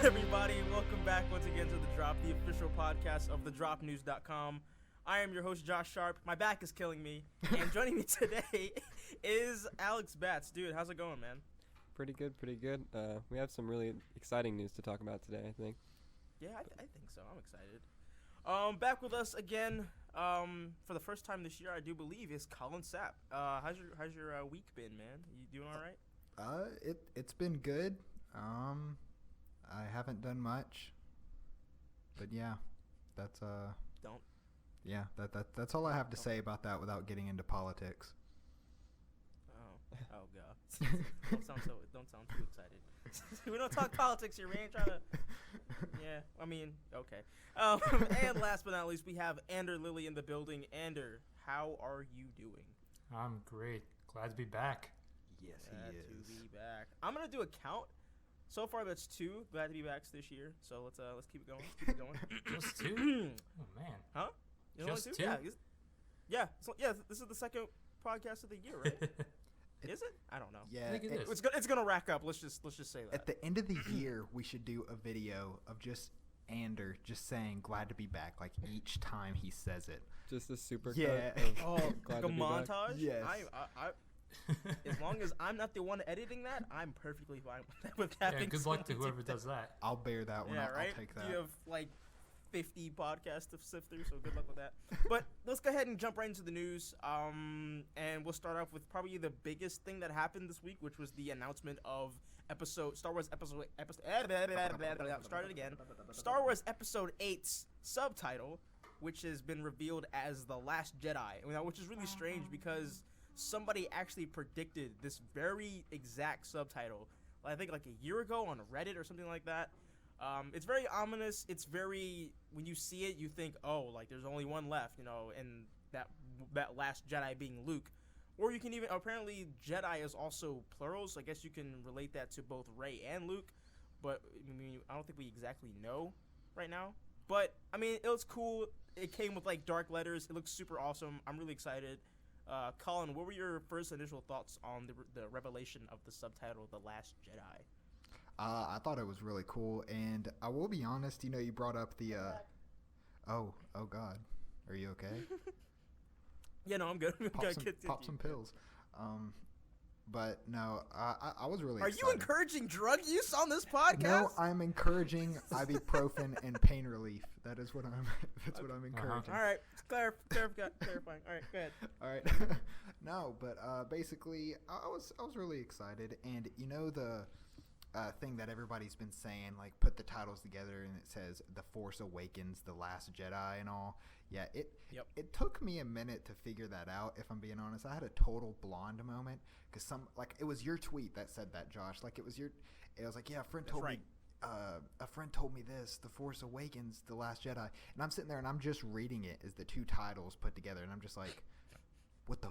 everybody? Welcome back once again to The Drop, the official podcast of thedropnews.com. I am your host, Josh Sharp. My back is killing me. And joining me today is Alex Batts. Dude, how's it going, man? Pretty good. We have some really exciting news to talk about today, I think. Yeah, I think so. I'm excited. Back with us again for the first time this year, I do believe, is Colin Sapp. How's your week been, man? You doing all right? It's been good. I haven't done much, but yeah, that's Don't. Yeah, that's all I have to say about that without getting into politics. Oh god. Don't sound too excited. We don't talk politics here. We ain't trying to. Yeah, I mean, okay. And last but not least, we have Ander Lilly in the building. Ander, how are you doing? I'm great. Glad to be back. Yes, Glad he is. to be back. I'm gonna do a count. So far, that's 2 glad to be back this year. So let's keep it going. Just 2? Oh man. Huh? You Just only 2? Yeah. So, this is the second podcast of the year, right? Is it? I don't know. Yeah, I think it is. It's gonna rack up. Let's just say that. At the end of the year, we should do a video of just Ander just saying "glad to be back" like each time he says it. Just a super Yeah. cut of like glad a to be back. montage. Yes. I as long as I'm not the one editing that, I'm perfectly fine with that. Yeah, good luck to whoever does that. I'll bear that one. Yeah, right. I'll take that. You have like 50 podcasts to sift through, so good luck with that. But let's go ahead and jump right into the news. And we'll start off with probably the biggest thing that happened this week, which was the announcement of Star Wars episode. Start it again. Star Wars Episode 8's subtitle, which has been revealed as The Last Jedi, which is really strange because somebody actually predicted this very exact subtitle, I think like a year ago on Reddit or something like that. It's very ominous. It's very, when you see it, you think, oh, like there's only one left, and that last Jedi being Luke. Or you can even, apparently Jedi is also plural, so I guess you can relate that to both Rey and Luke. But I mean, I don't think we exactly know right now. But I mean, it was cool. It came with like dark letters. It looks super awesome. I'm really excited. Colin, what were your first initial thoughts on the revelation of the subtitle, The Last Jedi? I thought it was really cool, and I will be honest. You brought up the. Oh God, are you okay? Yeah, no, I'm good. Pop some pills. But no, I was really. Are excited. you encouraging drug use on this podcast? No, I'm encouraging ibuprofen and pain relief. That is what I'm. That's what I'm encouraging. All right, clarifying. All right, go ahead. All right. No, but basically, I was really excited, and the thing that everybody's been saying, like put the titles together, and it says The Force Awakens, The Last Jedi, and all. Yeah, it took me a minute to figure that out. If I'm being honest, I had a total blonde moment because it was your tweet that said that, Josh. Like it was like, yeah, a friend told me. A friend told me this, The Force Awakens, The Last Jedi. And I'm sitting there and I'm just reading it as the two titles put together. And I'm just like, what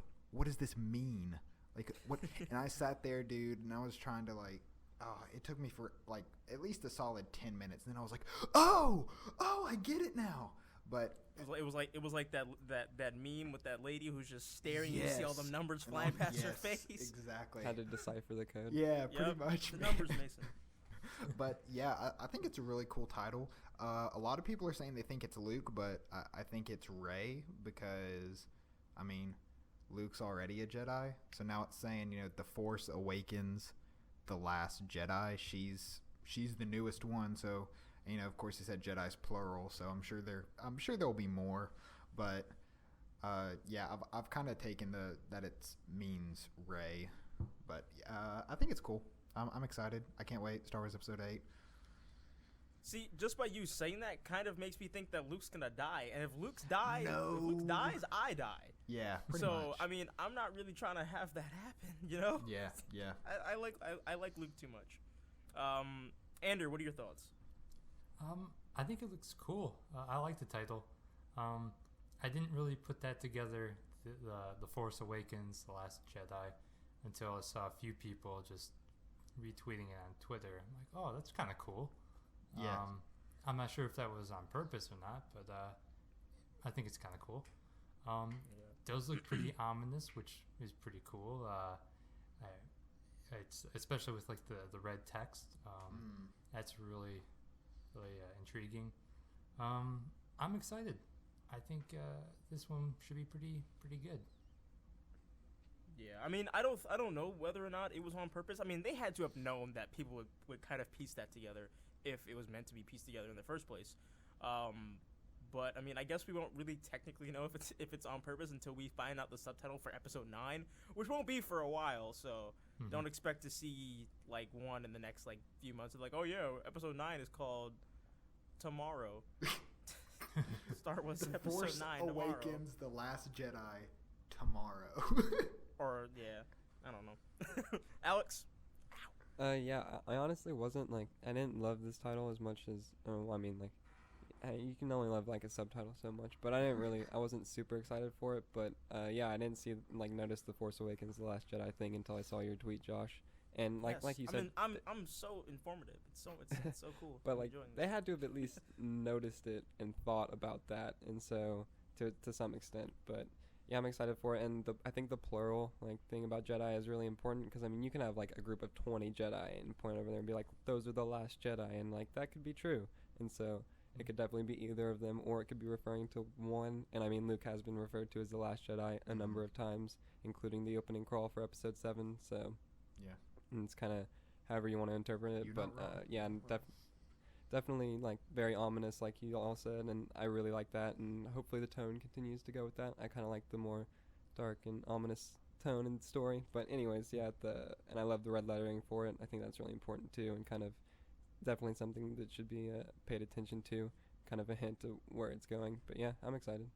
does this mean? Like, what? And I sat there, dude, and I was trying to it took me for like at least a solid 10 minutes. And then I was like, oh, I get it now. But it was like that meme with that lady who's just staring. Yes. You see all the numbers flying past her face. Exactly. Had to decipher the code. Yeah, pretty much. The numbers, Mason. But yeah, I think it's a really cool title. A lot of people are saying they think it's Luke, but I think it's Rey because, I mean, Luke's already a Jedi. So now it's saying, The Force Awakens, The Last Jedi. She's the newest one. So, of course, he said Jedi's plural. So I'm sure there'll be more. But yeah, I've kind of taken that it means Rey. But I think it's cool. I'm excited. I can't wait. Star Wars Episode 8. See, just by you saying that kind of makes me think that Luke's gonna die, and if Luke dies, I die. Yeah, pretty much. So I mean, I'm not really trying to have that happen, Yeah. I like Luke too much. Ander, what are your thoughts? I think it looks cool. I like the title. I didn't really put that together, the Force Awakens, The Last Jedi, until I saw a few people just retweeting it on Twitter. I'm like, oh, that's kind of cool. Yeah. I'm not sure if that was on purpose or not, but I think it's kind of cool. It does look pretty ominous, which is pretty cool. It's especially with like the red text. That's really really intriguing. I'm excited. I think this one should be pretty good. Yeah, I mean, I don't know whether or not it was on purpose. I mean, they had to have known that people would kind of piece that together if it was meant to be pieced together in the first place. But I mean, I guess we won't really technically know if it's on purpose until we find out the subtitle for episode 9, which won't be for a while. So don't expect to see like one in the next like few months. Like, oh yeah, episode 9 is called Tomorrow. Star Wars The episode Force 9 Awakens, tomorrow. The Last Jedi, tomorrow. Or yeah, I don't know. Alex. Yeah, I honestly wasn't like, I didn't love this title as much as, I mean, like, you can only love like a subtitle so much, but I wasn't super excited for it. But yeah, I didn't notice the Force Awakens, The Last Jedi thing until I saw your tweet, Josh. And like you said, I mean, I'm so informative. It's so cool. But I'm like enjoying they this. had to have at least noticed it and thought about that, and so to some extent. But yeah, I'm excited for it, and I think the plural like thing about Jedi is really important, because I mean you can have like a group of 20 Jedi and point over there and be like, those are the last Jedi, and like that could be true, and so it could definitely be either of them, or it could be referring to one. And I mean, Luke has been referred to as the Last Jedi a number of times, including the opening crawl for episode 7. So Yeah. and it's kind of however you want to interpret it. You're But not wrong. yeah, and definitely like very ominous, like you all said, and I really like that. And hopefully the tone continues to go with that. I kind of like the more dark and ominous tone and story. But anyways, yeah, and I love the red lettering for it. I think that's really important too, and kind of definitely something that should be paid attention to, kind of a hint to where it's going. But yeah, I'm excited.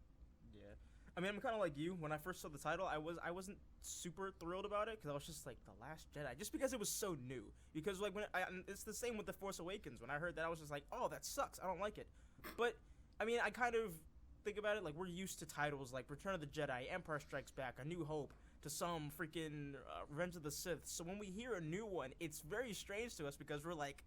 Yeah, I mean, I'm kind of like you. When I first saw the title, I wasn't super thrilled about it, because I was just like, The Last Jedi, just because it was so new. Because like and it's the same with The Force Awakens. When I heard that, I was just like, oh, that sucks. I don't like it. But I mean, I kind of think about it like we're used to titles like Return of the Jedi, Empire Strikes Back, A New Hope, to some freaking Revenge of the Sith. So when we hear a new one, it's very strange to us, because we're like,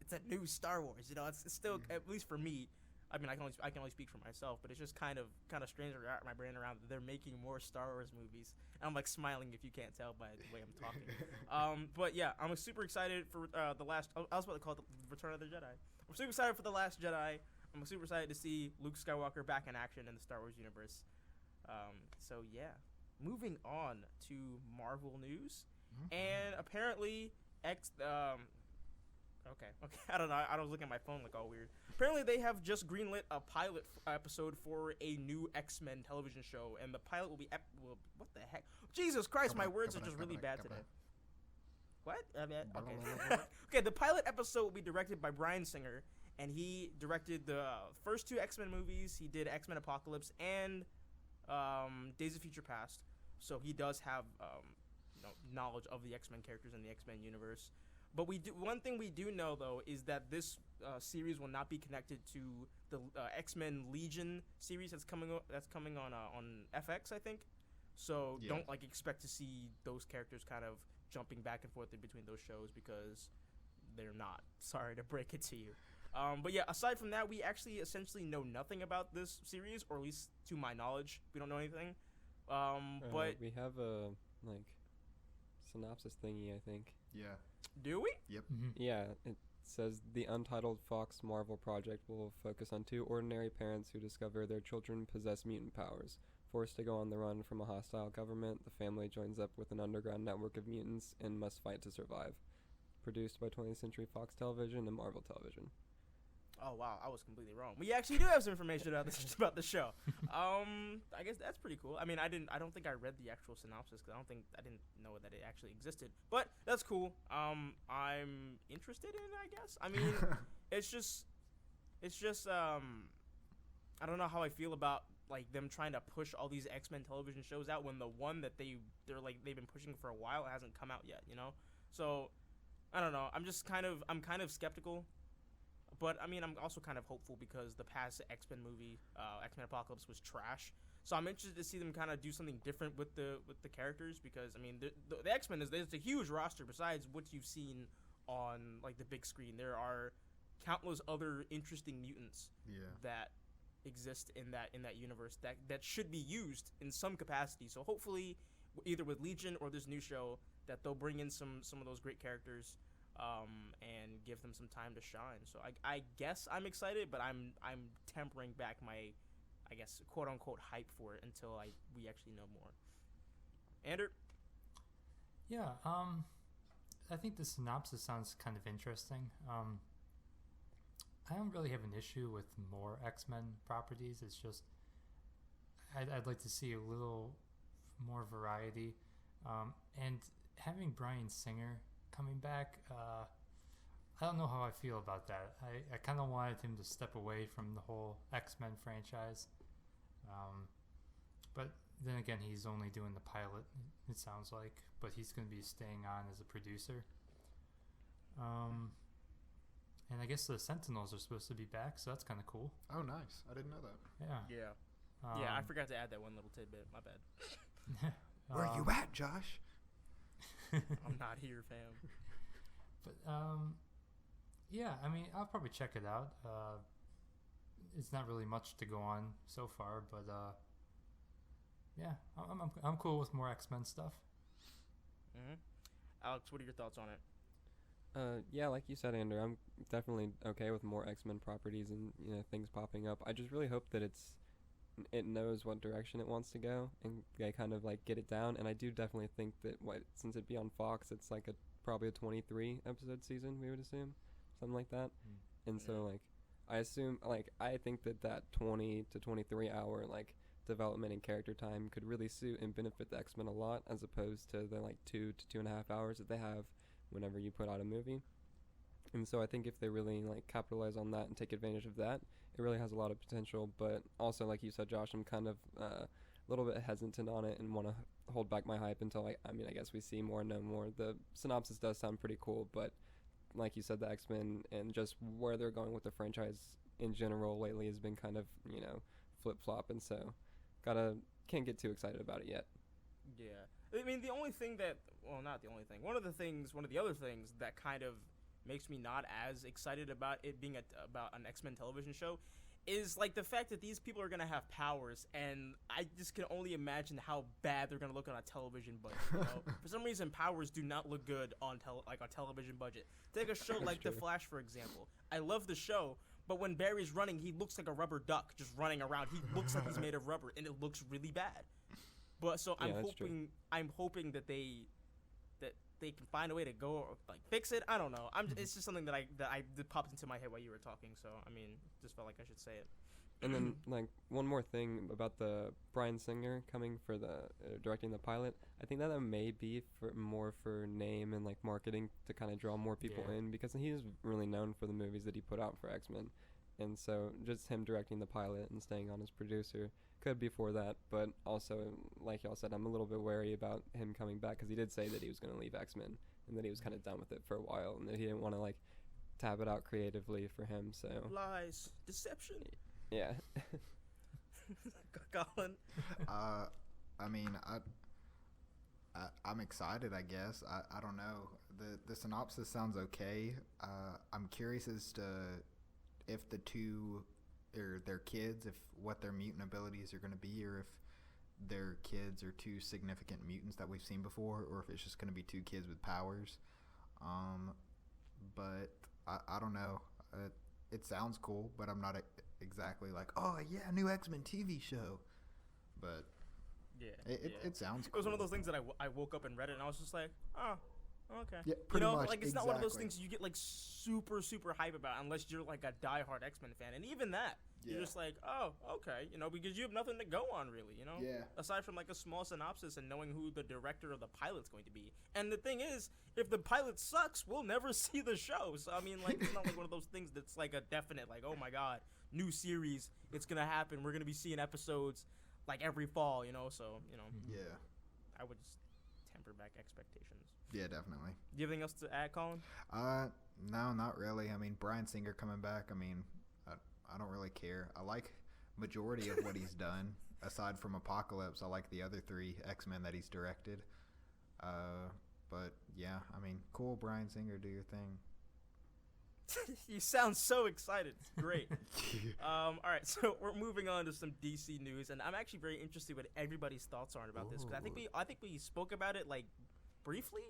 it's a new Star Wars, you know. It's still, at least for me. I mean, I can only speak for myself, but it's just kind of strange to wrap my brain around that they're making more Star Wars movies. And I'm like smiling, if you can't tell by the way I'm talking. But yeah, I'm super excited for the last. I was about to call it the Return of the Jedi. I'm super excited for the Last Jedi. I'm super excited to see Luke Skywalker back in action in the Star Wars universe. So yeah, moving on to Marvel news, and apparently Okay. I don't know. I was looking at my phone like all weird. Apparently, they have just greenlit a pilot episode for a new X-Men television show, and the pilot will be what the heck? Jesus Christ, my words are just really bad today. What? Okay. Okay, the pilot episode will be directed by Bryan Singer, and he directed the first 2 X-Men movies. He did X-Men Apocalypse and Days of Future Past, so he does have knowledge of the X-Men characters in the X-Men universe. But one thing we do know, though, is that this series will not be connected to the X-Men Legion series that's coming on FX, I think. So don't expect to see those characters kind of jumping back and forth in between those shows, because they're not. Sorry to break it to you. But yeah, aside from that, we actually essentially know nothing about this series, or at least to my knowledge, we don't know anything. But we have a synopsis thingy, I think. Yeah. Do we? Yep. Yeah, it says the Untitled Fox Marvel project will focus on 2 ordinary parents who discover their children possess mutant powers. Forced to go on the run from a hostile government, the family joins up with an underground network of mutants and must fight to survive. Produced by 20th Century Fox Television and Marvel Television. Oh wow, I was completely wrong. We actually do have some information about the show. I guess that's pretty cool. I mean, I don't think I read the actual synopsis, because I didn't know that it actually existed. But that's cool. I'm interested in it, I guess. I mean, it's just I don't know how I feel about like them trying to push all these X-Men television shows out when the one that they've been pushing for a while hasn't come out yet, you know? So I don't know. I'm kind of skeptical. But I mean, I'm also kind of hopeful, because the past X-Men movie, X-Men Apocalypse, was trash. So I'm interested to see them kind of do something different with the characters, because I mean, the X-Men there's a huge roster besides what you've seen on like the big screen. There are countless other interesting mutants that exist in that universe that should be used in some capacity. So hopefully, either with Legion or this new show, that they'll bring in some of those great characters. and give them some time to shine. So I guess I'm excited, but I'm tempering back my, I guess, quote unquote hype for it until we actually know more. Ander? Yeah, I think the synopsis sounds kind of interesting. I don't really have an issue with more X-Men properties. It's just I'd like to see a little more variety. And having Bryan Singer coming back, I don't know how I feel about that. I kind of wanted him to step away from the whole X-Men franchise. But then again, he's only doing the pilot, it sounds like. But he's going to be staying on as a producer. And I guess the Sentinels are supposed to be back, so that's kind of cool. Oh, nice. I didn't know that. Yeah. Yeah, I forgot to add that one little tidbit. My bad. Where you at, Josh? I'm not here, fam. But yeah, I mean, I'll probably check it out. It's not really much to go on so far, but yeah, I'm cool with more X-Men stuff. Mm-hmm. Alex, what are your thoughts on it? Yeah, like you said, Andrew, I'm definitely okay with more X-Men properties and things popping up. I just really hope that it knows what direction it wants to go and they kind of like get it down. And I do definitely think that since it be on Fox, it's like probably a 23 episode season, we would assume, something like that. And so like I assume I think that 20 to 23 hour like development and character time could really suit and benefit the X-Men a lot, as opposed to the like 2 to 2.5 hours that they have whenever you put out a movie. And so I think if they really like capitalize on that and take advantage of that, it really has a lot of potential. But also, like you said, Josh, I'm kind of a little bit hesitant on it and want to hold back my hype until I guess we see more and know more. The synopsis does sound pretty cool, but like you said, the X-Men and just where they're going with the franchise in general lately has been kind of flip-flop, and so can't get too excited about it yet. Yeah, I mean, the only thing that, well, not the only thing, one of the other things that kind of makes me not as excited about it being about an X-Men television show is like the fact that these people are gonna have powers, and I just can only imagine how bad they're gonna look on a television budget. For some reason, powers do not look good on a television budget. Take a show like The Flash, for example. I love the show, but when Barry's running, he looks like a rubber duck just running around. He looks like he's made of rubber, and it looks really bad. But so I'm hoping that they can find a way to go fix it. I don't know. It's just something that popped into my head while you were talking. So I mean, just felt like I should say it. And then one more thing about the Bryan Singer coming for the directing the pilot. I think that may be more for name and marketing to kind of draw more people in, because he's really known for the movies that he put out for X-Men. And so just him directing the pilot and staying on as producer could be for that. But also, like y'all said, I'm a little bit wary about him coming back, because he did say that he was going to leave X-Men and that he was kind of done with it for a while and that he didn't want to tab it out creatively for him. So lies, deception. Yeah. Colin. I mean, I'm excited, I guess. I don't know. The synopsis sounds okay. I'm curious as to if the two or their kids, if what their mutant abilities are going to be, or if their kids are two significant mutants that we've seen before, or if it's just going to be two kids with powers. But I don't know. It sounds cool, but I'm not exactly oh yeah, new X-Men TV show. But it sounds cool. It was one of those things that I woke up and read it, and I was just like, oh, okay. Yeah, pretty much. It's not one of those things you get super super hype about unless you're a diehard X-Men fan, and even that, you're just like, oh, okay, because you have nothing to go on really, Yeah. aside from a small synopsis and knowing who the director of the pilot's going to be. And the thing is, if the pilot sucks, we'll never see the show. So I mean, it's not one of those things that's a definite oh my god, new series, it's gonna happen. We're gonna be seeing episodes every fall, So Yeah. I would just temper back expectations. Yeah, definitely. Do you have anything else to add, Colin? No, not really. I mean, Bryan Singer coming back, I mean, I don't really care. I like majority of what he's done. Aside from Apocalypse, I like the other 3 X-Men that he's directed. But yeah, I mean, cool, Bryan Singer, do your thing. You sound so excited. It's great. All right, so we're moving on to some DC news, and I'm actually very interested what everybody's thoughts are about this, because I think we spoke about it briefly,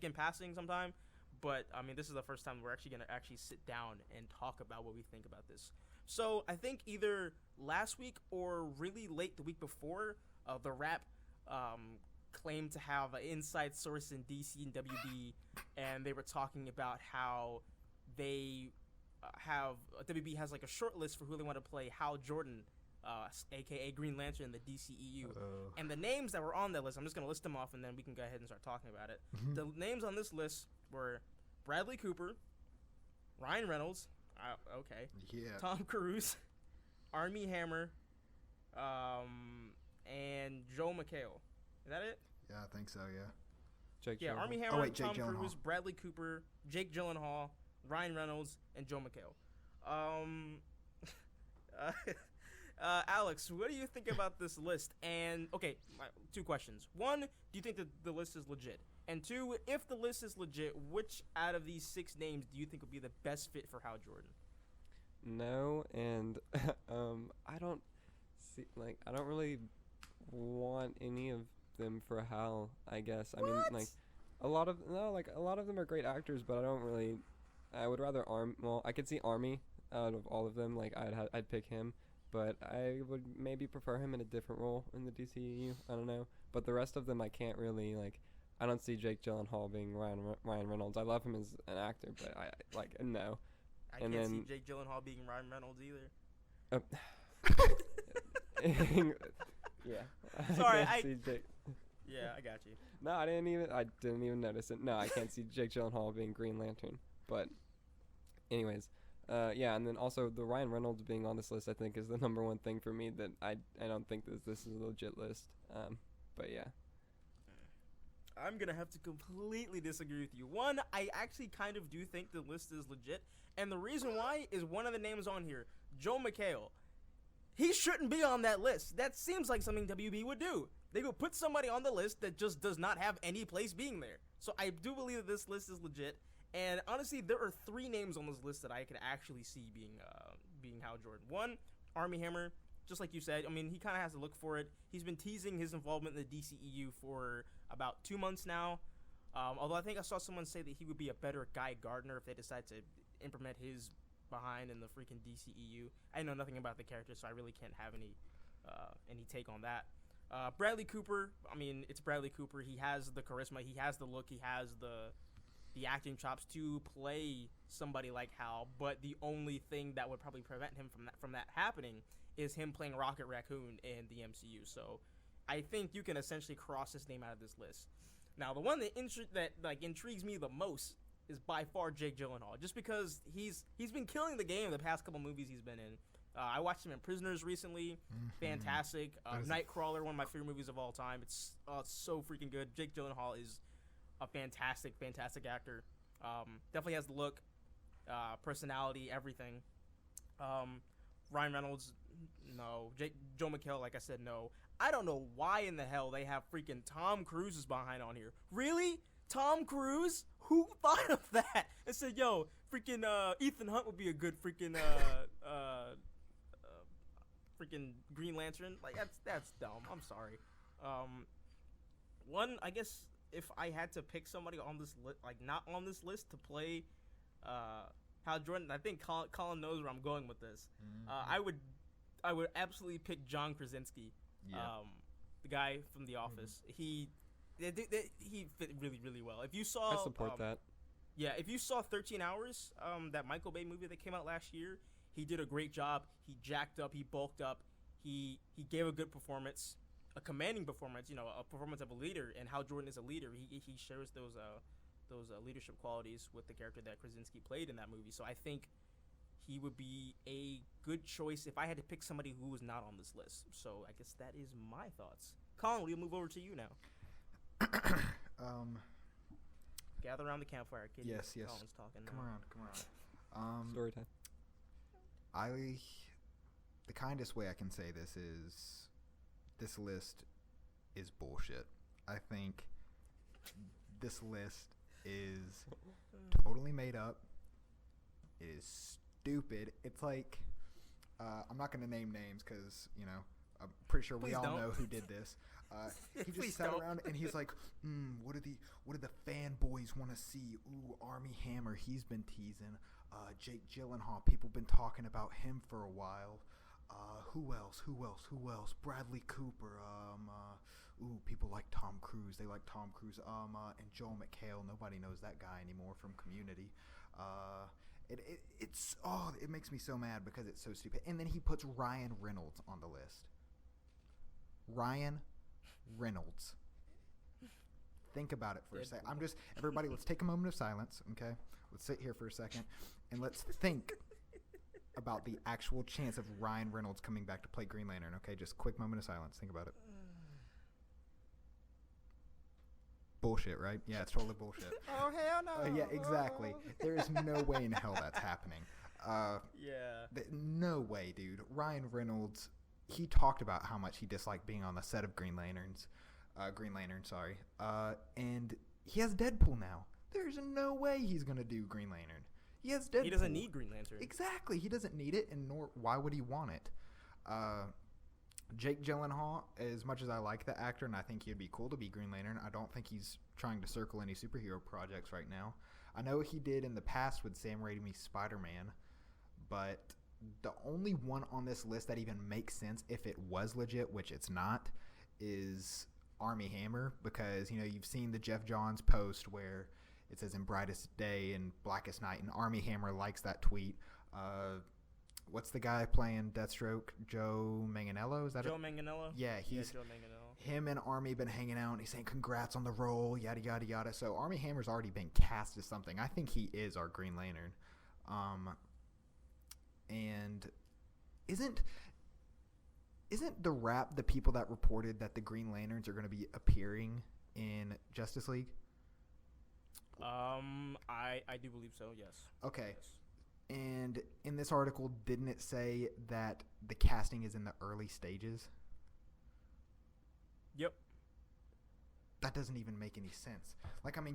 in passing sometime, But I mean, this is the first time we're actually gonna sit down and talk about what we think about this. So I think either last week or really late the week before, the Wrap claimed to have an inside source in DC and WB, and they were talking about how they WB has like a short list for who they want to play Hal Jordan, aka Green Lantern in the DCEU. And the names that were on that list, I'm just gonna list them off, and then we can go ahead and start talking about it. The names on this list were Bradley Cooper, Ryan Reynolds, okay, Yeah. Tom Cruise, Armie Hammer, and Joe McHale. Is that it? Yeah, I think so. Yeah. Jake Yeah, Gyllenhaal. Armie Hammer, wait, Jake Tom Gyllenhaal. Cruise, Bradley Cooper, Jake Gyllenhaal, Ryan Reynolds, and Joe McHale. Alex, what do you think about this list? And okay, two questions. One, do you think that the list is legit? And two, if the list is legit, which out of these 6 names do you think would be the best fit for Hal Jordan? No, and I don't really want any of them for Hal, I guess. What? I mean, like a lot of them are great actors, but I would rather I could see Army out of all of them. Like I'd pick him, but I would maybe prefer him in a different role in the DCEU. I don't know, but the rest of them I can't really like. I don't see Jake Gyllenhaal being Ryan Reynolds. I love him as an actor, but no. I And can't then- see Jake Gyllenhaal being Ryan Reynolds either. Yeah. Sorry, can't see Jake. Yeah, I got you. No, I didn't even notice it. No, I can't see Jake Gyllenhaal being Green Lantern. But anyways, yeah, and then also the Ryan Reynolds being on this list I think is the number one thing for me that I don't think that this is a legit list. But yeah. I'm going to have to completely disagree with you. One, I actually kind of do think the list is legit. And the reason why is one of the names on here, Joe McHale. He shouldn't be on that list. That seems like something WB would do. They would put somebody on the list that just does not have any place being there. So I do believe that this list is legit. And honestly, there are 3 names on this list that I could actually see being Hal Jordan. One, Armie Hammer. Just like you said, I mean, he kind of has to look for it. He's been teasing his involvement in the DCEU for about 2 months now. Although I think I saw someone say that he would be a better Guy Gardner if they decide to implement his behind in the freaking DCEU. I know nothing about the character, so I really can't have any take on that. Bradley Cooper, I mean, it's Bradley Cooper. He has the charisma, he has the look, he has the acting chops to play somebody like Hal. But the only thing that would probably prevent him from that happening is him playing Rocket Raccoon in the MCU. So I think you can essentially cross his name out of this list. Now, the one that intrigues me the most is by far Jake Gyllenhaal, just because he's been killing the game the past couple movies he's been in. I watched him in Prisoners recently. Fantastic. Nightcrawler, one of my favorite movies of all time. It's so freaking good. Jake Gyllenhaal is a fantastic actor. Definitely has the look, personality, everything. Ryan Reynolds, no. Joe McHale, like I said, no. I don't know why in the hell they have freaking Tom Cruise is behind on here. Really? Tom Cruise? Who thought of that? And said, yo, freaking Ethan Hunt would be a good freaking freaking Green Lantern. Like that's dumb. I'm sorry. One, I guess if I had to pick somebody on this not on this list to play Hal Jordan, I think Colin knows where I'm going with this. I would absolutely pick John Krasinski. Yeah. The guy from The Office. He fit really, really well. If you saw, I support that. Yeah, if you saw 13 Hours, that Michael Bay movie that came out last year, he did a great job. He jacked up, he bulked up, he gave a good performance, a commanding performance. You know, a performance of a leader. And Hal Jordan is a leader. He shares those leadership qualities with the character that Krasinski played in that movie. So I think he would be a good choice if I had to pick somebody who was not on this list. So I guess that is my thoughts. Colin, we'll move over to you now. Gather around the campfire, kid. Yes. Colin's talking now. Come around. Story time. The kindest way I can say this is, this list is bullshit. I think this list is totally made up. It is stupid. It's like, I'm not going to name names because, you know, I'm pretty sure we Please all don't. know who did this. He Please just sat don't. around and he's like, what do the fan fanboys want to see. Ooh, Army Hammer, he's been teasing. Jake Gyllenhaal, people been talking about him for a while. Who else? Bradley Cooper. People like Tom Cruise. They like Tom Cruise. And Joel McHale. Nobody knows that guy anymore from Community. It makes me so mad because it's so stupid. And then he puts Ryan Reynolds on the list. Ryan Reynolds. Think about it for a second. Everybody, let's take a moment of silence, okay? Let's sit here for a second, and let's think about the actual chance of Ryan Reynolds coming back to play Green Lantern, okay? Just quick moment of silence. Think about it. Bullshit, right? Yeah, it's totally bullshit. Oh, hell no. Yeah, exactly. There is no way in hell that's happening. No way, dude. Ryan Reynolds, he talked about how much he disliked being on the set of Green Lantern, and he has Deadpool now. There's no way he's going to do Green Lantern. He has Deadpool. He doesn't need Green Lantern. Exactly. He doesn't need it, and nor why would he want it? Jake Gyllenhaal, as much as I like the actor and I think he'd be cool to be Green Lantern, I don't think he's trying to circle any superhero projects right now. I know he did in the past with Sam Raimi's Spider-Man, but the only one on this list that even makes sense if it was legit, which it's not, is Army Hammer, because you've seen the Jeff Johns post where it says in brightest day and blackest night, and Army Hammer likes that tweet. What's the guy playing Deathstroke? Joe Manganiello? Is that Joe Manganiello? Yeah, Joe Manganiello. Him and Army been hanging out, and he's saying congrats on the role, yada yada yada. So Army Hammer's already been cast as something. I think he is our Green Lantern. And isn't the rap the people that reported that the Green Lanterns are going to be appearing in Justice League? I do believe so, yes. Okay. Yes. And in this article, didn't it say that the casting is in the early stages? Yep. That doesn't even make any sense.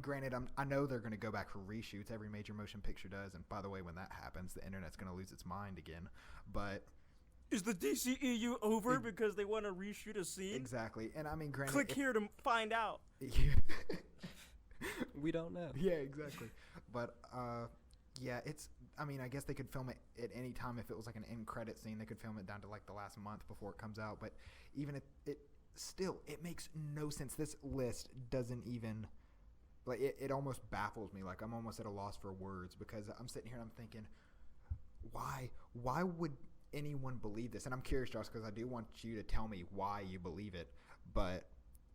Granted, I know they're going to go back for reshoots. Every major motion picture does. And by the way, when that happens, the internet's going to lose its mind again. But is the DCEU over because they want to reshoot a scene? Exactly. And granted, click here to find out. We don't know. Yeah, exactly. But yeah, I guess they could film it at any time. If it was like an end credit scene, they could film it down to like the last month before it comes out. But even if it makes no sense. This list doesn't even, it almost baffles me. I'm almost at a loss for words, because I'm sitting here and I'm thinking, why would anyone believe this? And I'm curious, Josh, because I do want you to tell me why you believe it. But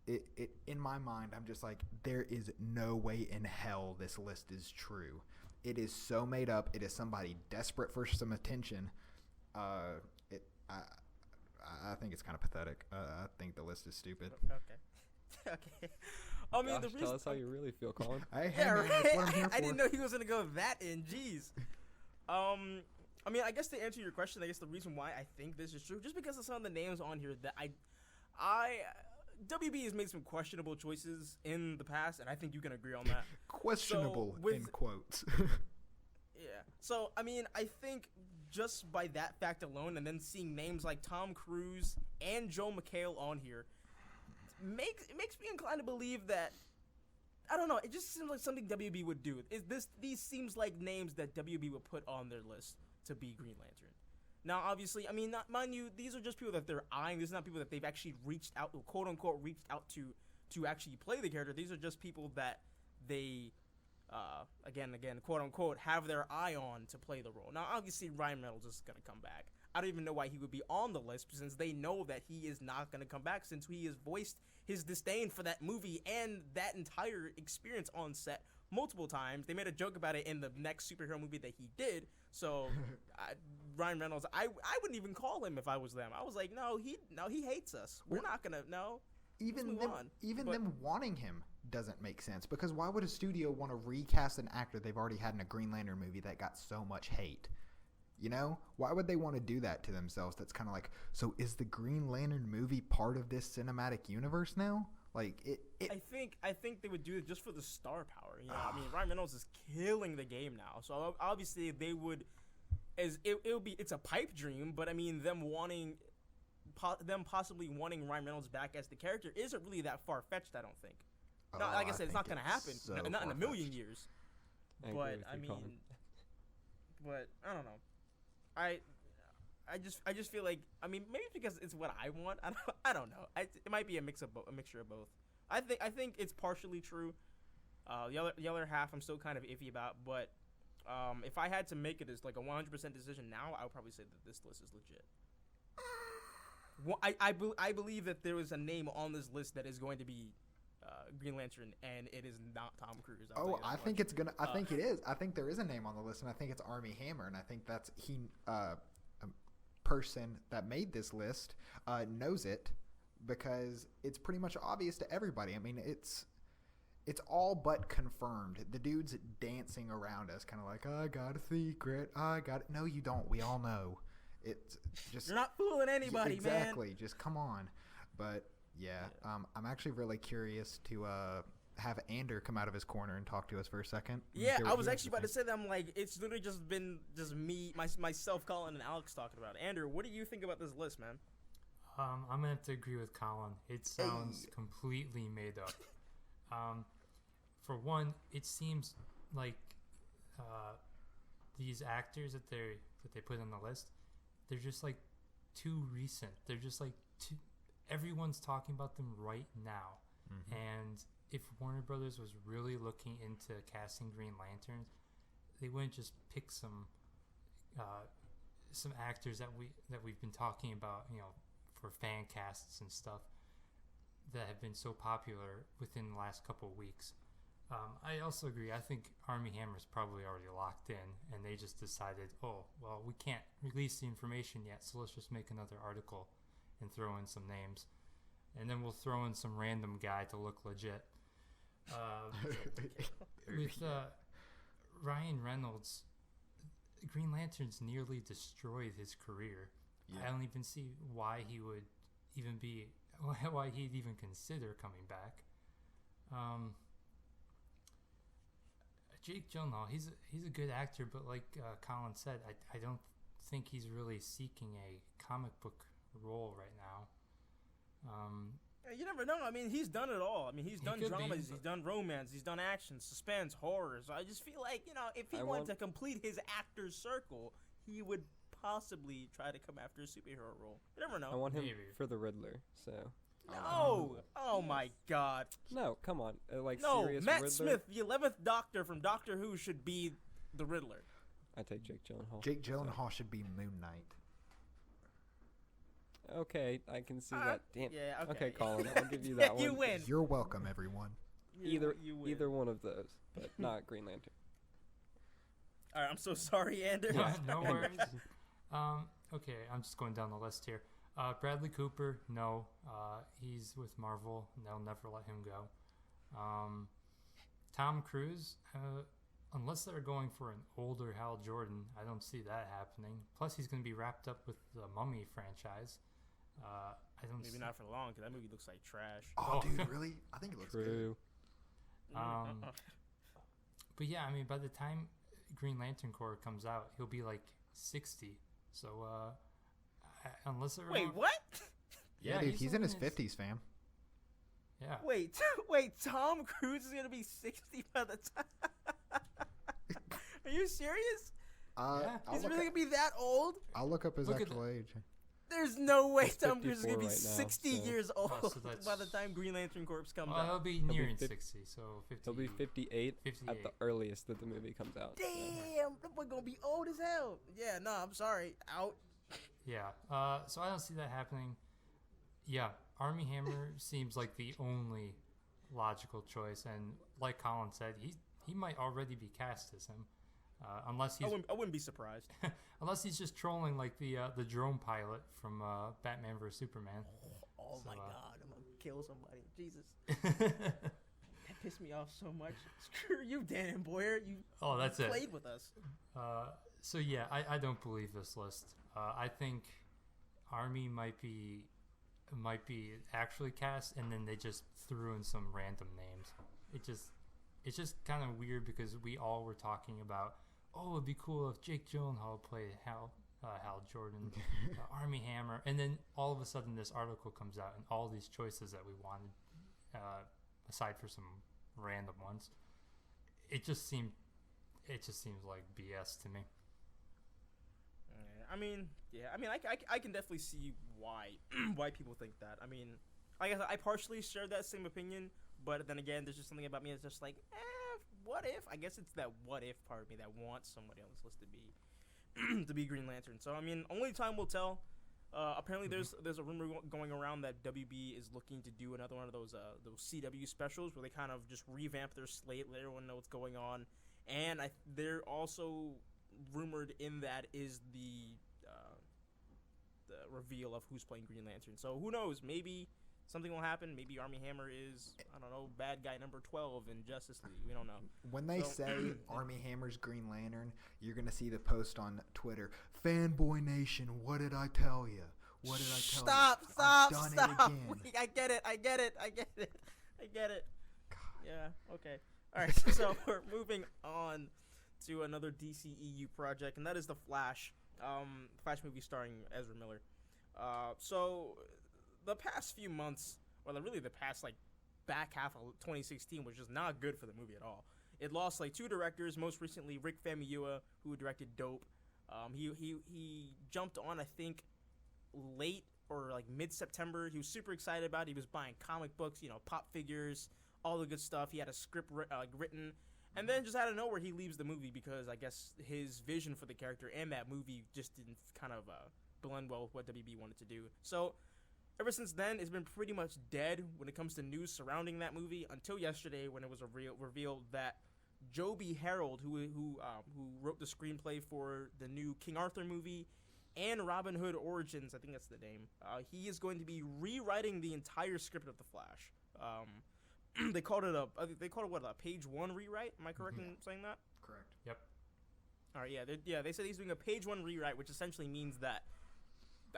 it in my mind, I'm just like, there is no way in hell this list is true. It is so made up. It is somebody desperate for some attention. I think it's kind of pathetic. I think the list is stupid. Okay. Gosh, tell us how you really feel, Colin. Right. I didn't know he was gonna go that in. Jeez. I guess to answer your question, I guess the reason why I think this is true, just because of some of the names on here that WB has made some questionable choices in the past, and I think you can agree on that. Questionable, in quotes. Yeah. So, I think just by that fact alone, and then seeing names like Tom Cruise and Joel McHale on here, makes me inclined to believe that, I don't know, it just seems like something WB would do. These seems like names that WB would put on their list to be Green Lantern. Now, obviously, mind you, these are just people that they're eyeing. These are not people that they've actually reached out, quote unquote, reached out to actually play the character. These are just people that they, again, quote unquote, have their eye on to play the role. Now, obviously, Ryan Reynolds is going to come back. I don't even know why he would be on the list, since they know that he is not going to come back, since he has voiced his disdain for that movie and that entire experience on set multiple times. They made a joke about it in the next superhero movie that he did. So Ryan Reynolds, I wouldn't even call him if I was them. I was like, no, he hates us. We're not gonna Even them wanting him doesn't make sense, because why would a studio want to recast an actor they've already had in a Green Lantern movie that got so much hate? Why would they want to do that to themselves? That's kind of like, so is the Green Lantern movie part of this cinematic universe now? I think they would do it just for the star power. Ryan Reynolds is killing the game now, so obviously they would, it's a pipe dream. But them possibly wanting Ryan Reynolds back as the character isn't really that far fetched. I don't think. Not, like I said, it's not think gonna happen. so Not in a million far-fetched. years. I agree But with I you, mean, Colin. but I don't know. I just feel like, I mean, maybe because it's what I want. I don't know. It might be a mixture of both. I think it's partially true. The other half I'm still kind of iffy about. But if I had to make it as like a 100% decision now, I would probably say that this list is legit. I believe that there is a name on this list that is going to be Green Lantern, and it is not Tom Cruise. I think it's gonna. I think it is. I think there is a name on the list, and I think it's Armie Hammer, and I think that's a person that made this list knows it because it's pretty much obvious to everybody. I mean, it's all but confirmed. The dude's dancing around us, kind of like, I got a secret. I got it. No, you don't. We all know. It's just You're not fooling anybody, man. Exactly. Just come on. But yeah, I'm actually really curious to have Ander come out of his corner and talk to us for a second. Yeah, I was actually about to say that. I'm like, it's literally just been me, myself, Colin, and Alex talking about it. Ander, what do you think about this list, man? I'm gonna have to agree with Colin. It sounds completely made up. For one, it seems like these actors that they put on the list, they're just like too recent. They're just like everyone's talking about them right now. Mm-hmm. And if Warner Brothers was really looking into casting Green Lanterns, they wouldn't just pick some actors that we've been talking about, for fan casts and stuff that have been so popular within the last couple of weeks. I also agree. I think Armie Hammer's probably already locked in, and they just decided, oh, well, we can't release the information yet, so let's just make another article and throw in some names. And then we'll throw in some random guy to look legit. With Ryan Reynolds, Green Lantern's nearly destroyed his career. Yeah. I don't even see why he'd even consider coming back. Jake Gyllenhaal, he's a good actor, but like Colin said, I don't think he's really seeking a comic book role right now. You never know. I mean, he's done it all. I mean, he's done dramas, he's done romance, he's done action, suspense, horror. So I just feel like, if he wanted to complete his actor's circle, he would possibly try to come after a superhero role. You never know. I want him for the Riddler, so... No! Oh my God! No, come on! No, Matt Riddler? Smith, the 11th Doctor from Doctor Who, should be the Riddler. I take Jake Gyllenhaal. Jake Gyllenhaal should be Moon Knight. Okay, I can see that. Damn. Yeah. Okay, Colin, I'll give you that one. You win. You're welcome, everyone. Either one of those, but not Green Lantern. All right, I'm so sorry, Ander. No worries. Okay, I'm just going down the list here. Bradley Cooper, no. He's with Marvel, and they'll never let him go. Tom Cruise, unless they're going for an older Hal Jordan, I don't see that happening. Plus, he's going to be wrapped up with the Mummy franchise. Maybe not for long, because that movie looks like trash. Oh, dude, really? I think it looks good. But yeah, I mean, by the time Green Lantern Corps comes out, he'll be like 60. So, unless they're Wait, what? Yeah, dude, he's in his 50s, fam. Yeah. Wait, Tom Cruise is gonna be 60 by the time. Are you serious? Yeah. He's really gonna be that old? I'll look up his actual age. There's no way Tom Cruise is gonna be right now, 60 years old by the time Green Lantern Corps comes out. He'll be nearing 60, so 50. He'll be 58 at the earliest that the movie comes out. Damn, that boy gonna be old as hell. Yeah, no, I'm sorry. Out. Yeah, so I don't see that happening. Yeah, Armie Hammer seems like the only logical choice, and like Colin said, he might already be cast as him, unless he's. I wouldn't be surprised. Unless he's just trolling like the drone pilot from Batman vs Superman. Oh my God, I'm gonna kill somebody. Jesus. That pissed me off so much. Screw you, Dan and Boyer. You played with us. So yeah, I don't believe this list. I think Armie might be actually cast, and then they just threw in some random names. It's just kind of weird because we all were talking about, oh, it'd be cool if Jake Gyllenhaal played Hal Jordan, Armie Hammer, and then all of a sudden this article comes out and all these choices that we wanted aside for some random ones. It just seems like BS to me. I mean, I can definitely see why why people think that. I mean, I guess I partially share that same opinion, but then again, there's just something about me that's just like, what if? I guess it's that what if part of me that wants somebody on this list to be to be Green Lantern. So I mean, only time will tell. Apparently, there's a rumor going around that WB is looking to do another one of those CW specials where they kind of just revamp their slate, let everyone know what's going on, and they're also rumored in that is the reveal of who's playing Green Lantern. So who knows? Maybe something will happen. Maybe Armie Hammer is, I don't know, bad guy number 12 in Justice League. We don't know. When they say Armie Hammer's Green Lantern, you're gonna see the post on Twitter. Fanboy Nation, what did I tell you? What did I tell you? Stop! It I get it. God. Yeah. Okay. All right. So we're moving on to another DCEU project, and that is the Flash. Flash movie starring Ezra Miller. So the past few months, or really the past back half of 2016, was just not good for the movie at all. It lost 2 directors. Most recently, Rick Famuyiwa, who directed Dope. He jumped on, I think, late or mid-September. He was super excited about it. He was buying comic books, pop figures, all the good stuff. He had a script written. And then just out of nowhere, he leaves the movie because I guess his vision for the character and that movie just didn't kind of blend well with what WB wanted to do. So ever since then, it's been pretty much dead when it comes to news surrounding that movie until yesterday when it was revealed that Joby Harold, who wrote the screenplay for the new King Arthur movie and Robin Hood Origins, I think that's the name, he is going to be rewriting the entire script of The Flash. They called it a page 1 rewrite? Am I correct in saying that? Correct. Yep. All right, they said he's doing a page 1 rewrite, which essentially means that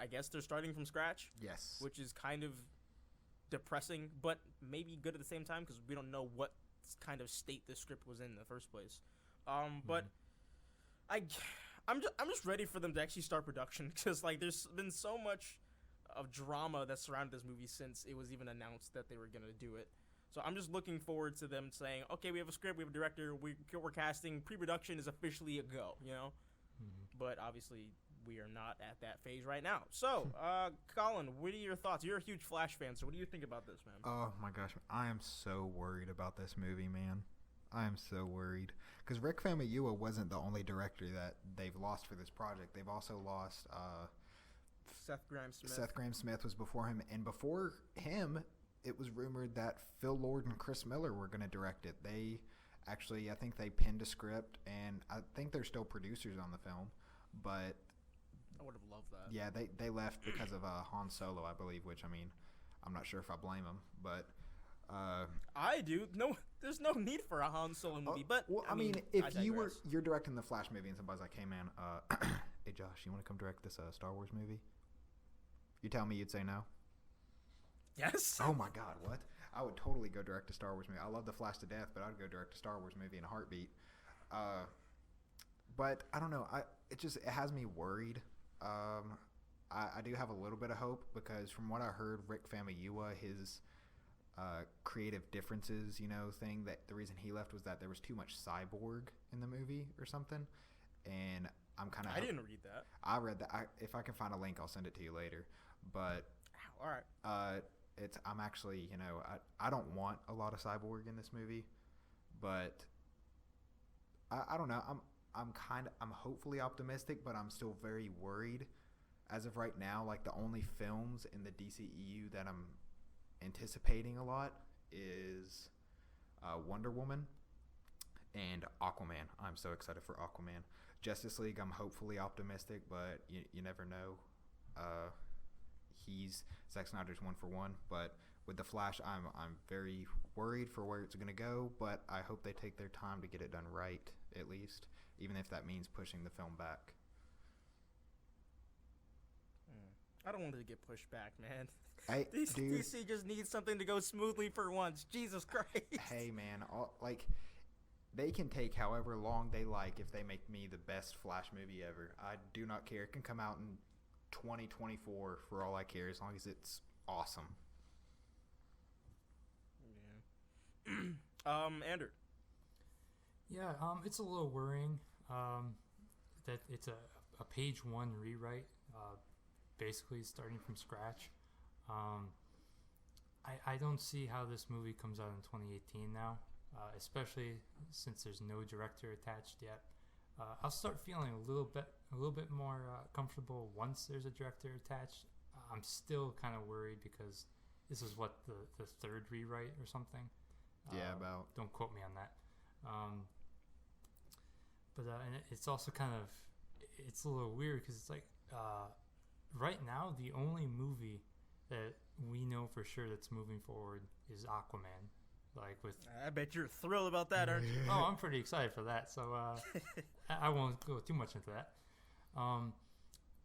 I guess they're starting from scratch. Yes. Which is kind of depressing, but maybe good at the same time because we don't know what kind of state the script was in the first place. But I'm just ready for them to actually start production because there's been so much of drama that surrounded this movie since it was even announced that they were gonna do it. So I'm just looking forward to them saying, okay, we have a script, we have a director, we're casting, pre-production is officially a go, But obviously, we are not at that phase right now. So, Colin, what are your thoughts? You're a huge Flash fan, so what do you think about this, man? Oh, my gosh. I am so worried about this movie, man. I am so worried. Because Rick Famuyiwa wasn't the only director that they've lost for this project. They've also lost Seth Grahame-Smith. Seth Grahame-Smith was before him. And before him, it was rumored that Phil Lord and Chris Miller were going to direct it. They actually, I think they penned a script, and I think they're still producers on the film. But I would have loved that. yeah, they left because of Han Solo, I believe, which, I mean, I'm not sure if I blame them. But I do. No, there's no need for a Han Solo movie. But well, I mean, if you're directing the Flash movie and somebody's like, hey, man, hey, Josh, you want to come direct this Star Wars movie? You tell me you'd say no? Yes. Oh my God, what? I would totally go direct a Star Wars movie. I love The Flash to death, but I'd go direct a Star Wars movie in a heartbeat. But I don't know. It has me worried. I do have a little bit of hope because from what I heard, Rick Famuyiwa, his creative differences, thing that the reason he left was that there was too much cyborg in the movie or something. And I'm kind of. I didn't read that. I read that. If I can find a link, I'll send it to you later. But. Ow, all right. I'm actually, I don't want a lot of cyborg in this movie, but I don't know. I'm hopefully optimistic, but I'm still very worried. As of right now, the only films in the DCEU that I'm anticipating a lot is Wonder Woman and Aquaman. I'm so excited for Aquaman. Justice League, I'm hopefully optimistic, but you never know. Zack Snyder's 1 for 1, but with the Flash, I'm very worried for where it's going to go, but I hope they take their time to get it done right, at least, even if that means pushing the film back. I don't want it to get pushed back, man. Dude, DC just needs something to go smoothly for once. Jesus Christ. Hey, man, they can take however long they like if they make me the best Flash movie ever. I do not care. It can come out in 2024 for all I care, as long as it's awesome. Andrew. Yeah, it's a little worrying that it's a page one rewrite, basically starting from scratch. I don't see how this movie comes out in 2018 now, especially since there's no director attached yet. I'll start feeling a little bit more comfortable once there's a director attached. I'm still kind of worried because this is what the third rewrite or something. Yeah, about. Don't quote me on that. But and it's also kind of, it's a little weird because it's like right now the only movie that we know for sure that's moving forward is Aquaman. Like with, I bet you're thrilled about that, aren't you? oh, I'm pretty excited for that. So I won't go too much into that.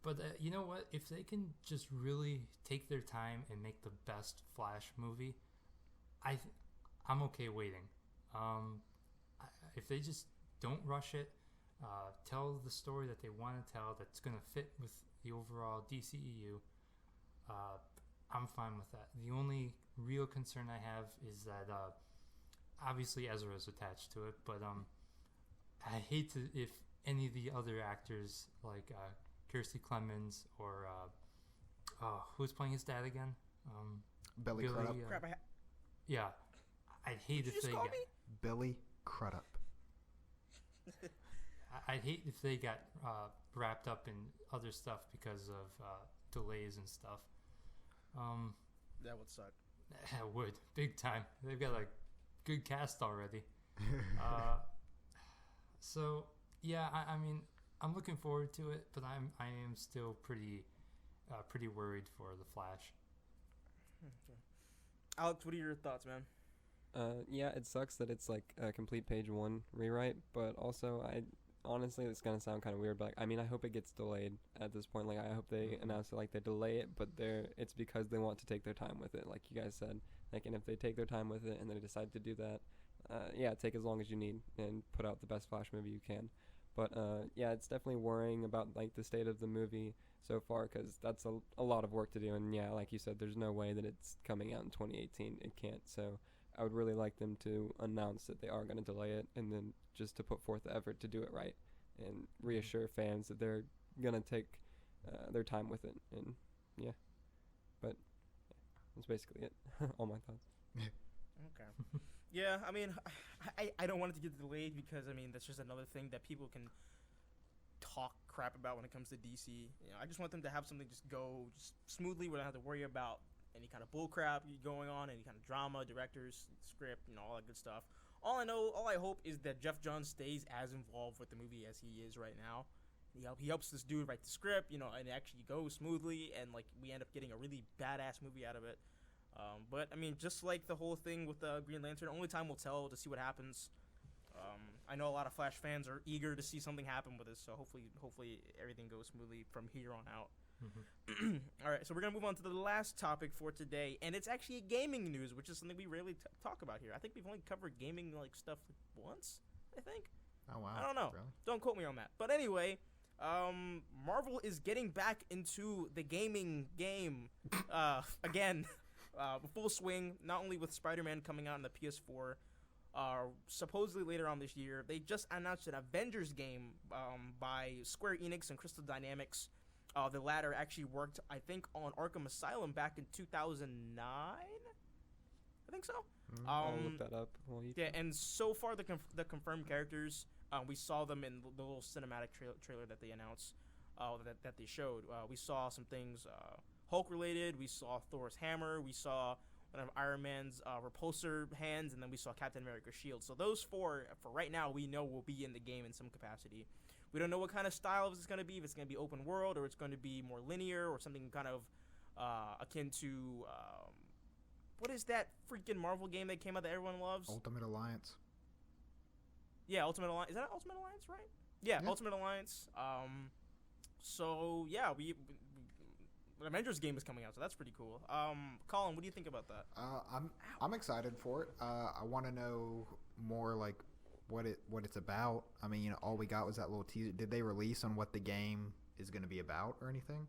But you know what? If they can just really take their time and make the best Flash movie, I'm okay waiting. If they just don't rush it, tell the story that they want to tell that's going to fit with the overall DCEU, I'm fine with that. The only real concern I have is that obviously Ezra is attached to it, but I hate to if any of the other actors like Kirstie Clemens or who's playing his dad again? Billy Crudup. Yeah, I'd hate if they got Billy Crudup. I'd hate if they got wrapped up in other stuff because of delays and stuff. That would suck. It would, big time. They've got a good cast already. So yeah, I mean, I'm looking forward to it, but I am still pretty worried for the Flash. Okay. Alex, what are your thoughts, man? Yeah, it sucks that it's like a complete page one rewrite, but also honestly, it's gonna sound kind of weird, but like, I mean, I hope it gets delayed at this point. Like, I hope they announce it, like they delay it, but it's because they want to take their time with it, like you guys said. Like, and if they take their time with it and they decide to do that, yeah, take as long as you need and put out the best Flash movie you can. But yeah, it's definitely worrying about like the state of the movie so far, because that's a lot of work to do. And yeah, like you said, there's no way that it's coming out in 2018. It can't. So I would really like them to announce that they are going to delay it, and then just to put forth the effort to do it right and reassure fans that they're going to take their time with it. And yeah, but that's basically it. All my thoughts. Okay. Yeah, I mean, I don't want it to get delayed because, I mean, that's just another thing that people can talk crap about when it comes to DC. You know, I just want them to have something just go just smoothly. We don't have to worry about any kind of bull crap going on, any kind of drama, directors, script, all that good stuff. All I hope is that Jeff Johns stays as involved with the movie as he is right now. He helps this dude write the script, and it actually goes smoothly, and like we end up getting a really badass movie out of it. But I mean, just like the whole thing with Green Lantern, only time will tell to see what happens. I know a lot of Flash fans are eager to see something happen with this, so hopefully everything goes smoothly from here on out. Mm-hmm. All right, so we're gonna move on to the last topic for today, and it's actually gaming news, which is something we rarely talk about here. I think we've only covered gaming like stuff once. I think. Oh wow! I don't know. Really? Don't quote me on that. But anyway, Marvel is getting back into the gaming game again, full swing. Not only with Spider-Man coming out on the PS4. Supposedly later on this year, they just announced an Avengers game by Square Enix and Crystal Dynamics. The latter actually worked, I think, on Arkham Asylum back in 2009. I think so. I'll look that up. Yeah, and so far the confirmed characters, we saw them in the little cinematic trailer that they announced, that they showed. We saw some things Hulk related. We saw Thor's hammer. We saw one of Iron Man's repulsor hands, and then we saw Captain America's shield. So those four, for right now, we know will be in the game in some capacity. We don't know what kind of style it's going to be, if it's going to be open world, or it's going to be more linear, or something kind of akin to, what is that freaking Marvel game that came out that everyone loves? Ultimate Alliance. Yeah, Ultimate Alliance. Is that Ultimate Alliance, right? Yeah, Ultimate Alliance. So, yeah, the Avengers game is coming out, so that's pretty cool. Colin, what do you think about that? I'm excited for it. I want to know more, like, what it's about. I mean, all we got was that little teaser. Did they release on what the game is going to be about or anything?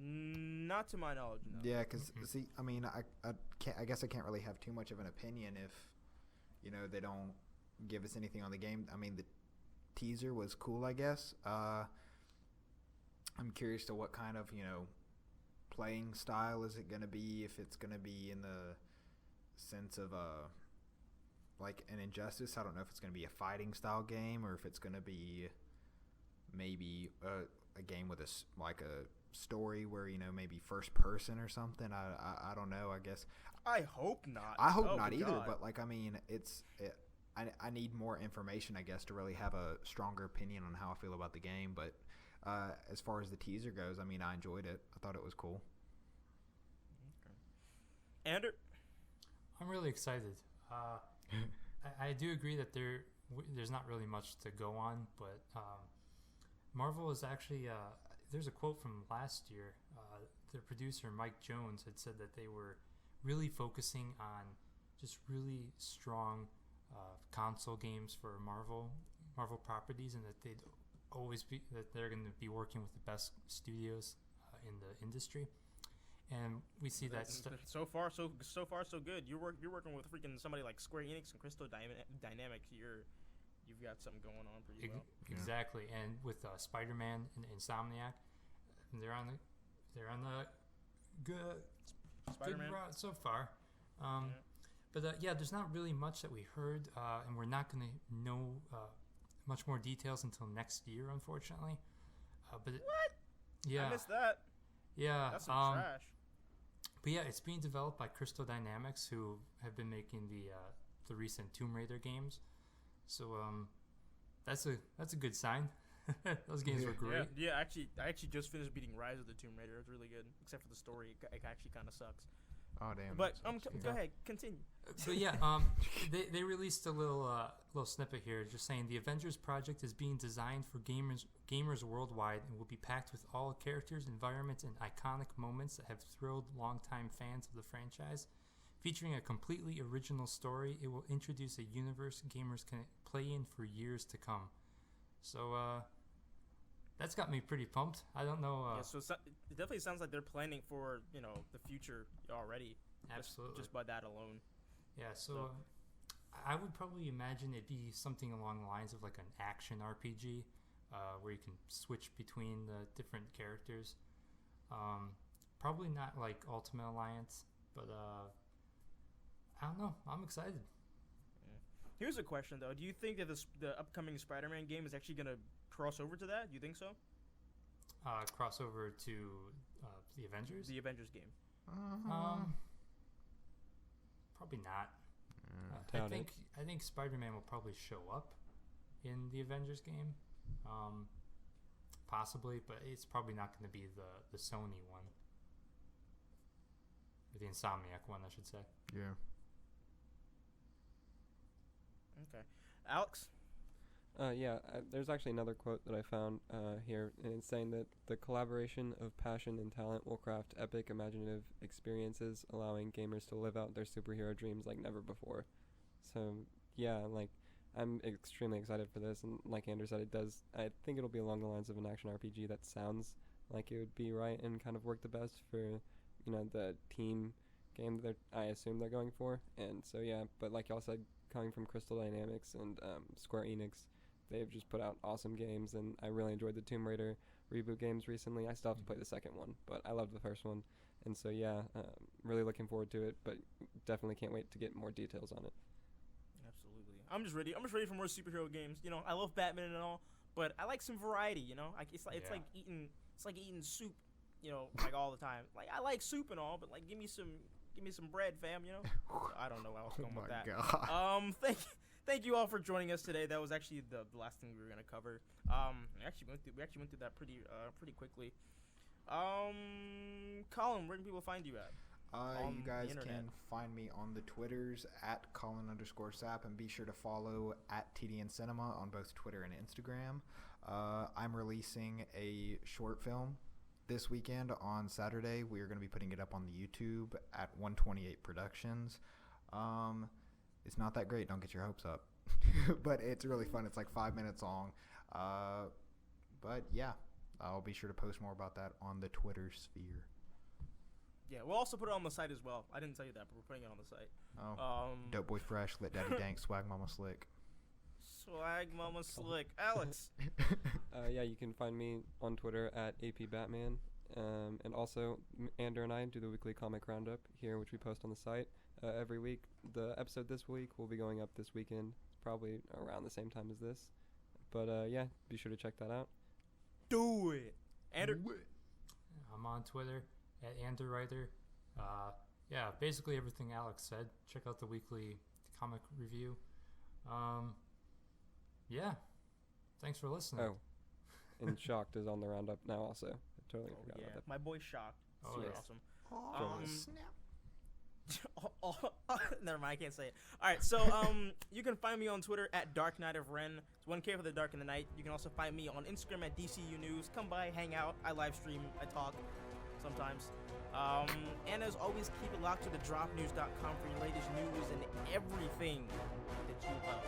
Not to my knowledge, no. Yeah, because see, I mean, I guess I can't really have too much of an opinion if, they don't give us anything on the game. I mean, the teaser was cool, I guess. I'm curious to what kind of, playing style is it going to be, if it's going to be in the sense of like an Injustice. I don't know if it's going to be a fighting style game or if it's going to be maybe a game with a story where, maybe first person or something. I don't know, I guess. I hope not. I hope not either, God. but I mean, I need more information, I guess, to really have a stronger opinion on how I feel about the game. But as far as the teaser goes, I mean, I enjoyed it. I thought it was cool. Okay. Ander? I'm really excited. I do agree that there's not really much to go on, but Marvel is actually there's a quote from last year. The producer Mike Jones had said that they were really focusing on just really strong console games for Marvel properties, and that they're going to be working with the best studios in the industry. And we see that so far so good. You're working with freaking somebody like Square Enix and Crystal Dynamics. You've got something going on pretty well. Exactly. And with Spider-Man and Insomniac, they're on the good Spider-Man route so far. But there's not really much that we heard, and we're not going to know much more details until next year, unfortunately. But what? Yeah, I missed that. Yeah, that's some trash. But yeah, it's being developed by Crystal Dynamics, who have been making the recent Tomb Raider games. So that's a good sign. Those games were great. Yeah. I actually just finished beating Rise of the Tomb Raider. It's really good, except for the story. It actually kind of sucks. Oh damn! But go ahead, continue. But yeah, they released a little snippet here, just saying the Avengers project is being designed for gamers worldwide and will be packed with all characters, environments, and iconic moments that have thrilled longtime fans of the franchise. Featuring a completely original story, it will introduce a universe gamers can play in for years to come. So that's got me pretty pumped. I don't know. So it definitely sounds like they're planning for the future already. Absolutely. Just by that alone. Yeah. So I would probably imagine it'd be something along the lines of like an action RPG, where you can switch between the different characters. Probably not like Ultimate Alliance, but I don't know. I'm excited. Here's a question though: do you think that the upcoming Spider-Man game is actually gonna cross over to that? Do you think so? Crossover to the Avengers? The Avengers game. Probably not. I think Spider-Man will probably show up in the Avengers game, possibly, but it's probably not going to be the Sony one, or the Insomniac one, I should say. Yeah. Okay, Alex. There's actually another quote that I found here, and it's saying that the collaboration of passion and talent will craft epic, imaginative experiences, allowing gamers to live out their superhero dreams like never before. So, yeah, I'm extremely excited for this, and like Andrew said, I think it'll be along the lines of an action RPG that sounds like it would be right and kind of work the best for, the team game that I assume they're going for. And so, yeah, but like y'all said, coming from Crystal Dynamics and Square Enix, they've just put out awesome games, and I really enjoyed the Tomb Raider reboot games recently. I still have to play the second one, but I loved the first one. And so, yeah, really looking forward to it, but definitely can't wait to get more details on it. Absolutely. I'm just ready for more superhero games. I love Batman and all, but I like some variety, It's like eating soup, like all the time. Like, I like soup and all, but like give me some bread, fam, I don't know how I was going with that. God. Thank you all for joining us today. That was actually the last thing we were gonna cover. We actually went through that pretty quickly. Colin, where can people find you at? You guys can find me on the Twitters at Colin_Sap, and be sure to follow at TDN Cinema on both Twitter and Instagram. I'm releasing a short film this weekend on Saturday. We are going to be putting it up on the YouTube at 128 Productions. It's not that great. Don't get your hopes up. But it's really fun. It's like 5 minutes long. But yeah, I'll be sure to post more about that on the Twitter sphere. Yeah, we'll also put it on the site as well. I didn't tell you that, but we're putting it on the site. Oh, Dope Boy Fresh, Lit Daddy Dank, Swag Mama Slick. Swag Mama Slick. Alex. Yeah, you can find me on Twitter at APBatman. And also, Andrew and I do the weekly comic roundup here, which we post on the site every week. The episode this week will be going up this weekend, probably around the same time as this. But yeah, be sure to check that out. Do it. Andrew. I'm on Twitter at AndrewWriter. Yeah, basically everything Alex said. Check out the weekly comic review. Yeah, thanks for listening. Oh, and Shocked is on the roundup now also. I totally forgot about that. My boy Shocked. Oh, Super yes. awesome. Snap. Never mind, I can't say it. All right, so you can find me on Twitter at Dark Knight of Ren. It's 1K for the dark in the night. You can also find me on Instagram at DCEU News. Come by, hang out. I live stream. I talk sometimes. And as always, keep it locked to thedropnews.com for your latest news and everything that you love.